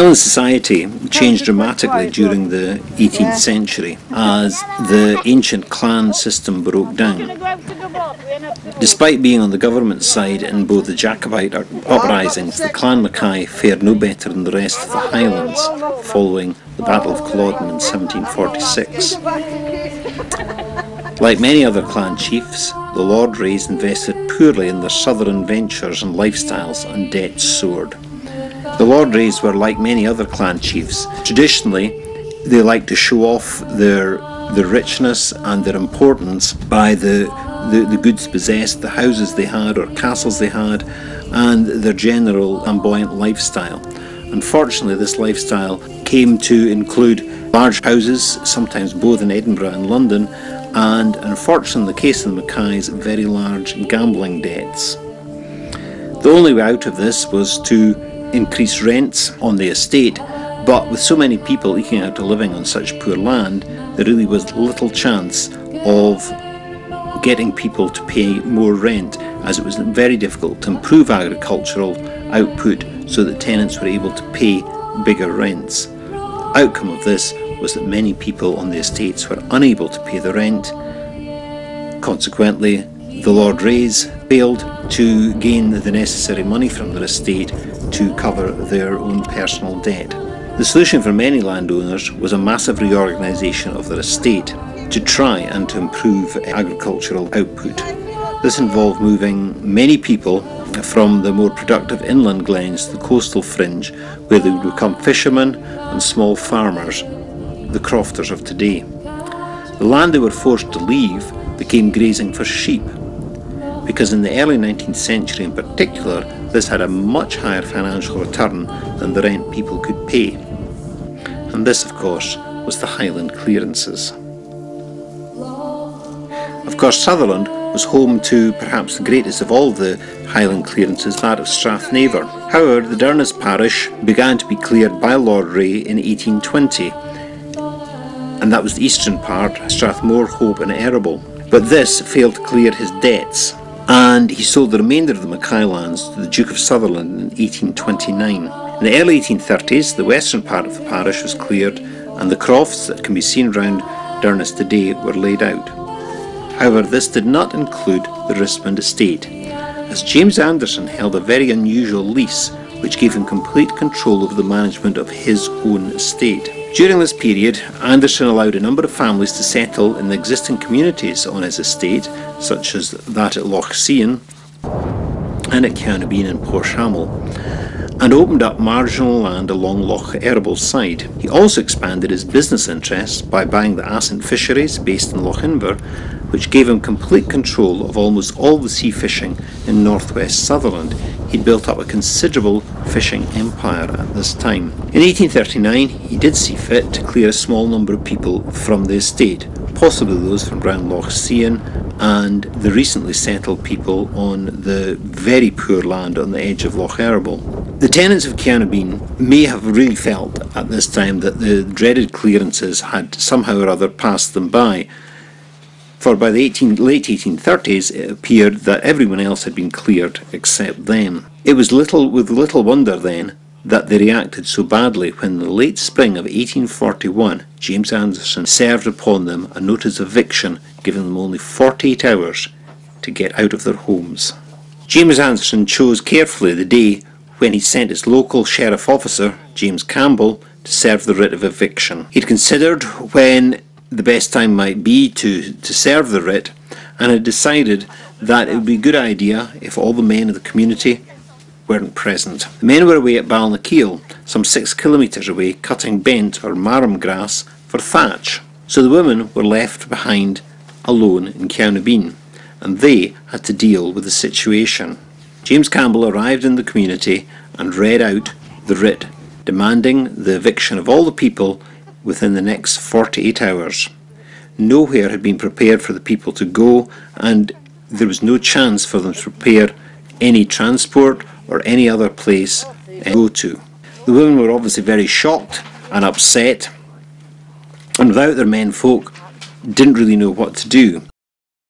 Highland society changed dramatically during the 18th century as the ancient clan system broke down. Despite being on the government side in both the Jacobite uprisings, the Clan Mackay fared no better than the rest of the Highlands following the Battle of Culloden in 1746. Like many other clan chiefs, the Lord Rays invested poorly in their southern ventures and lifestyles, and debts soared. The Lord Rays were like many other clan chiefs. Traditionally, they liked to show off their richness and their importance by the goods possessed, the houses they had or castles they had, and their general flamboyant lifestyle. Unfortunately, this lifestyle came to include large houses, sometimes both in Edinburgh and London, and unfortunately, in the case of the Mackays, very large gambling debts. The only way out of this was to increase rents on the estate, but with so many people eking out a living on such poor land, there really was little chance of getting people to pay more rent, as it was very difficult to improve agricultural output so that tenants were able to pay bigger rents. The outcome of this was that many people on the estates were unable to pay the rent. Consequently, the Lord Rays failed to gain the necessary money from their estate to cover their own personal debt. The solution for many landowners was a massive reorganisation of their estate to try and to improve agricultural output. This involved moving many people from the more productive inland glens to the coastal fringe, where they would become fishermen and small farmers, the crofters of today. The land they were forced to leave became grazing for sheep, because in the early 19th century in particular, this had a much higher financial return than the rent people could pay. And this, of course, was the Highland clearances. Of course, Sutherland was home to perhaps the greatest of all the Highland clearances, that of Strathnaver. However, the Durness parish began to be cleared by Lord Ray in 1820, and that was the eastern part, Strathmore, Hope and Errible. But this failed to clear his debts, and he sold the remainder of the Mackay lands to the Duke of Sutherland in 1829. In the early 1830s, the western part of the parish was cleared, and the crofts that can be seen around Durness today were laid out. However, this did not include the Rismond estate, as James Anderson held a very unusual lease which gave him complete control over the management of his own estate. During this period, Anderson allowed a number of families to settle in the existing communities on his estate, such as that at Loch Ceannabeinne and at Ceannabeinne and Portshamel, and opened up marginal land along Loch Errible's side. He also expanded his business interests by buying the Assynt fisheries based in Loch Inver, which gave him complete control of almost all the sea fishing in northwest Sutherland. He built up a considerable fishing empire at this time. In 1839, he did see fit to clear a small number of people from the estate, possibly those from around Loch Ceann and the recently settled people on the very poor land on the edge of Loch Errible. The tenants of Ceannabeinne may have really felt at this time that the dreaded clearances had somehow or other passed them by, for by the late 1830s it appeared that everyone else had been cleared except them. It was with little wonder then that they reacted so badly when in the late spring of 1841 James Anderson served upon them a notice of eviction, giving them only 48 hours to get out of their homes. James Anderson chose carefully the day when he sent his local sheriff officer, James Campbell, to serve the writ of eviction. He'd considered when the best time might be to serve the writ, and had decided that it would be a good idea if all the men of the community weren't present. The men were away at Balnakeil, some 6 kilometres away, cutting bent or marram grass for thatch. So the women were left behind alone in Ceannabeinne, and they had to deal with the situation. James Campbell arrived in the community and read out the writ, demanding the eviction of all the people within the next 48 hours. Nowhere had been prepared for the people to go, and there was no chance for them to prepare any transport or any other place to go to. The women were obviously very shocked and upset, and without their menfolk, didn't really know what to do.